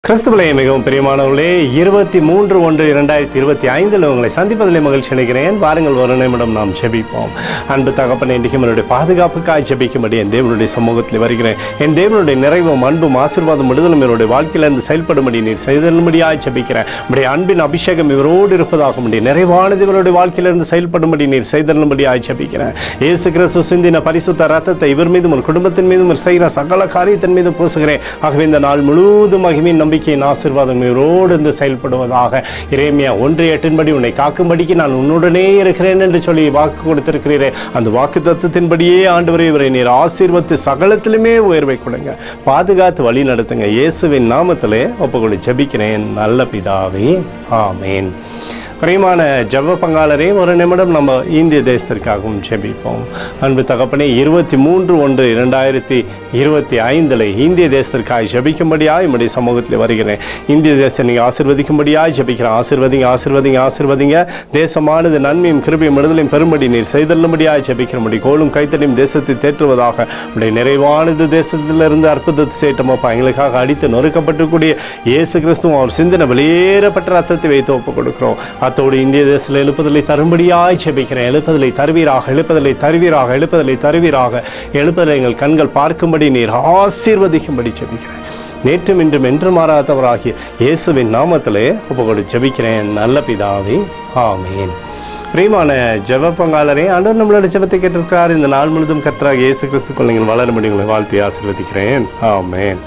கிறிஸ்துவிலே மிகவும் பிரியமானவர்களே, 23/1/2025 உங்களை சந்திப்பதிலே மகிழ்ச்சி அடைகிறேன். வாருங்கள், ஒரு நிமிடம் நாம் ஜெபிப்போம். அன்பு தகப்பனே, இன்றைக்கும் என்னுடைய பாதுகாப்புக்காய் ஜெபிக்கும்படி என் தேவனுடைய சமூகத்தில் வருகிறேன். என் தேவனுடைய நிறைவும் அன்பும் ஆசீர்வாதம் விடுதலும் என்னுடைய வாழ்க்கையிலிருந்து செயல்படும்படி நீர் செய்தல்படியாய் ஜெபிக்கிறேன். உடைய அன்பின் அபிஷேகம் இவரோடு இருப்பதாக முடியும் நிறைவானது இவருடைய வாழ்க்கையிலிருந்து செயல்படும்படி நீர் செய்தல்படியாய் ஜெபிக்கிறேன். இயேசு கிறிஸ்து சிந்தின பரிசுத்த ரத்தத்தை இவர் மீதும் ஒரு குடும்பத்தின் மீதும் செய்கிற சகல காரியத்தின் மீதும் பூசுகிறேன். ஆகவே இந்த நாள் முழுவதும் மகிமையின் நம்பிக்கையின் ஆசீர்வாதம் இவரோடு இருந்து செயல்படுவதாக. எரேமியா 1:8 உன்னை காக்கும்படிக்கு நான் உன்னுடனே இருக்கிறேன் என்று சொல்லி வாக்கு கொடுத்திருக்கிறீரே, அந்த வாக்கு தத்துவத்தின்படியே ஆண்டவரே இவரை நீர் ஆசீர்வத்து சகலத்திலுமே உயர்வை கொடுங்க, பாதுகாத்து வழி நடத்துங்க. இயேசுவின் நாமத்திலே ஒப்புக்கொண்டு ஜெபிக்கிறேன் நல்ல பிதாவே, ஆமேன். பிரியமான ஜெப பங்காளரே, ஒரு நிமிடம் நம்ம இந்திய தேசத்திற்காகவும் ஜெபிப்போம். அன்பு தகப்பனே, 23/1/2025 இந்திய தேசத்திற்காக ஜெபிக்கும்படியாக என்னுடைய சமூகத்தில் வருகிறேன். இந்திய தேசத்தை நீங்கள் ஆசீர்வதிக்கும்படியாக ஜெபிக்கிறேன். ஆசீர்வதிங்க. தேசமானது நன்மையும் கிருபையும் விடுதலையும் பெரும்படி நீர் செய்தல்லும்படியாக ஜெபிக்கிறபடி கோலும் கைத்தடியும் தேசத்தை தேற்றுவதாக. உடைய நிறைவானது தேசத்திலிருந்து அற்புதத்தை சேட்டமாப்பா எங்களுக்காக அடித்து நொறுக்கப்பட்டிருக்கூடிய இயேசு கிறிஸ்துவும் அவர் சிந்தனை வெளியேறப்பட்ட ரத்தத்தை வைத்து ஒப்புக் கொடுக்கிறோம். அத்தோடு இந்திய தேசத்தில் எழுப்புதலை தரும்படியாய் ஜெபிக்கிறேன். எழுப்புதலை தருவீராக எழுப்புதலை எங்கள் கண்கள் பார்க்கும்படி நீர் ஆசீர்வதிக்கும்படி ஜெபிக்கிறேன். நேற்றும் இன்றும் என்று மாறாதவராகிய இயேசுவின் நாமத்திலே ஒப்புக்கொண்டு ஜெபிக்கிறேன் நல்ல பிதாவே, ஆமேன். பிரியமான ஜெப பங்காளரே, ஆண்டவர் நம்மளோட ஜெபத்தை கேட்டிருக்கிறார். இந்த நாள் முழுதும் கர்த்தராகிய இயேசு கிறிஸ்துக்குள் நீங்கள் வளர முடியுங்களை வாழ்த்தி ஆசீர்வதிக்கிறேன், ஆமேன்.